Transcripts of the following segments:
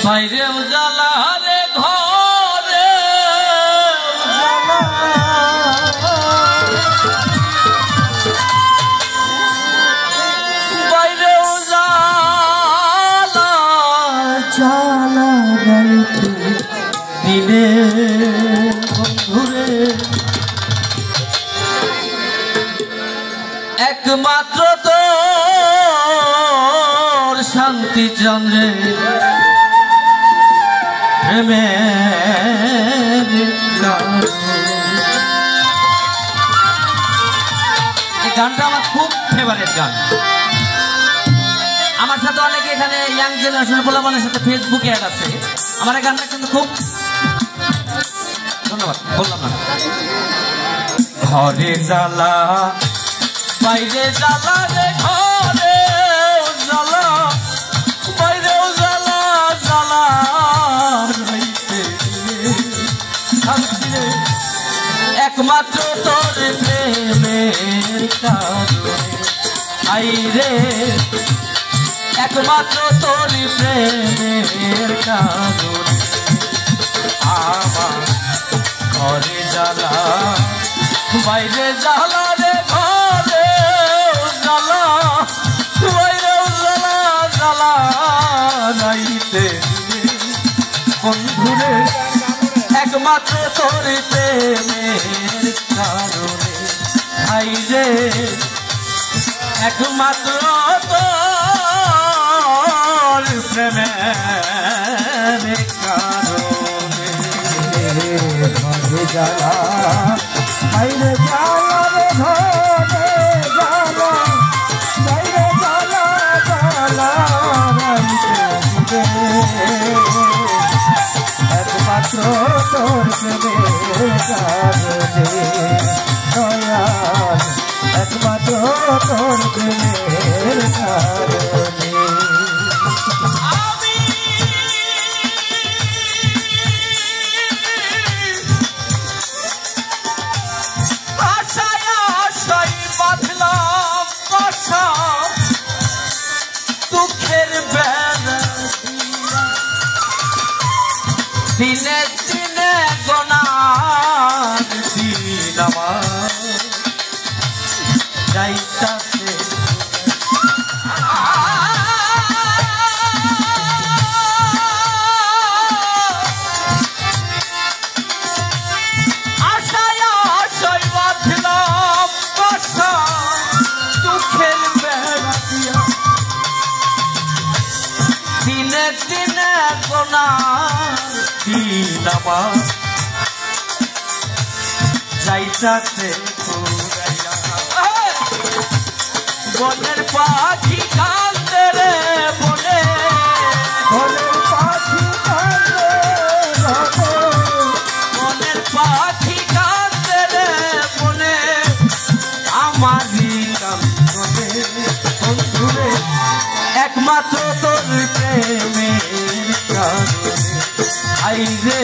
বাইরে উজালা রে ঘরে বাইরে উজালা জালা গাইতে দিনে বন্ধুরে একমাত্র তোর শান্তি চন্দ্রে প্রেমের গান। এই গানটা আমার খুব ফেভারিট গান। আমার সাথে অনেকে এখানে ইয়াং জেনারেশনের পোলাপানের সাথে ফেসবুকে অ্যাড আছে। আমার এই গানটা কিন্তু খুব ধন্যবাদ বললাম না। ঘরে জ্বালা বাইরে জ্বালা রে ঘরে জ্বালা বাইরে জ্বালা জ্বালা একমাত্র তোর প্রেমের কারণে আইরে একমাত্র তোর প্রেমের কারণে আমার ঘরে জ্বালা বাইরে জ্বালা রে ঘরে জ্বালা বাইরে জ্বালা জ্বালা রাইতে বন্ধুরে একমাত্র তোর প্রেমের কারণে আইরে একমাত্র তোর প্রেমের কারণে ঘরে জ্বালা বাইরে জ্বালা রে ঘরে জ্বালা বাইরে জ্বালা জ্বালা একমাত্র তোর প্রেমের কারণে দয়াল একমাত্র তোর প্রেমের কারণে দুঃখের বেলা দিনে দিনে গোনার দিন আমার যাইতাছে আশায় আশায় বাঁধলাম বাসা দুঃখের বেলা দিয়া দিনে দিনে গোনার দিন আমার যাইতাছে বনের পাখি কান্দে রে বনে বনের পাখি কান্দে বনের পাখি কান্দে রে বনে আমারই কান্দে বন্ধুরে একমাত্র তোর প্রেমের কারণে আইরে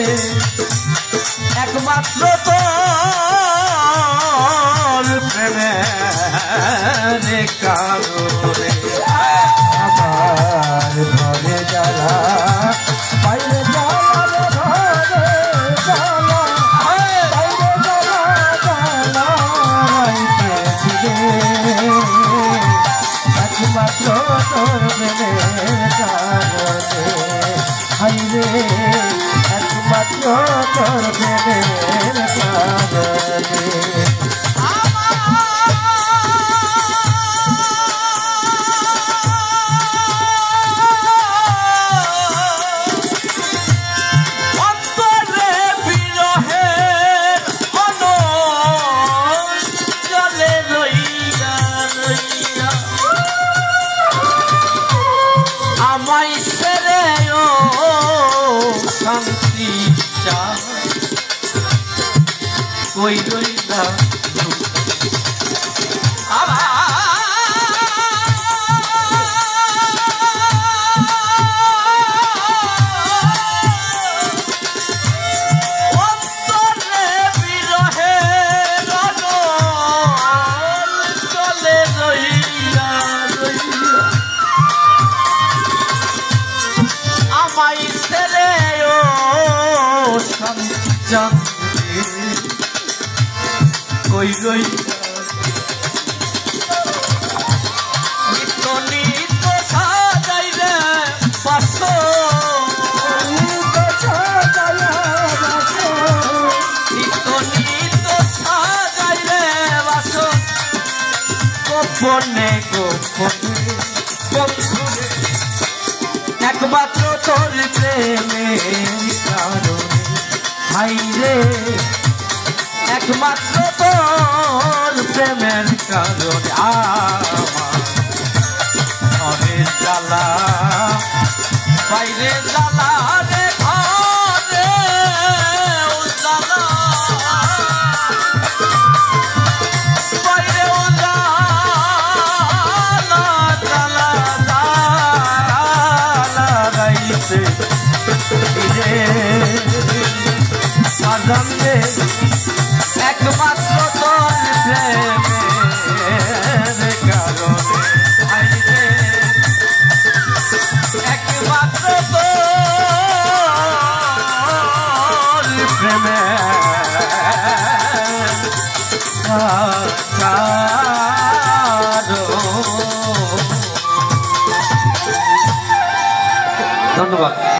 একমাত্র তোর প্রেমের কারণে আমার ঘরে জ্বালা বাইরে জ্বালা রে ঘরে জ্বালা বাইরে জ্বালা জ্বালা একমাত্র তোর প্রেমের কারণে আইরে একমাত্র তোর প্রেমের কারণে অন্তরে বিরহের অনল জলে রইয়া রইয়া আমায় ছেড়ে শান্তি চা কই রইলা অন্তরে বিরহের অনল জলে রইয়া রইয়া আমায় জানবে কই রই নিত্য নিত্য সাজাই রে পাশো নিত্য নিত্য সাজাই রে বাসো গোপনে গোপনে বন্ধুরে একমাত্র তোর প্রেমের কারণে ভাই রে একমাত্র তোর প্রেমের কারণে আমার ঘরে জ্বালা বাইরে জ্বালা রে ঘরে জ্বালা বাইরে জ্বালা জ্বালা জ্বালা রাইতে সাজানে একমাত্র তোর প্রেমের কারণে আইরে একমাত্র তোর প্রেমের ধন্যবাদ।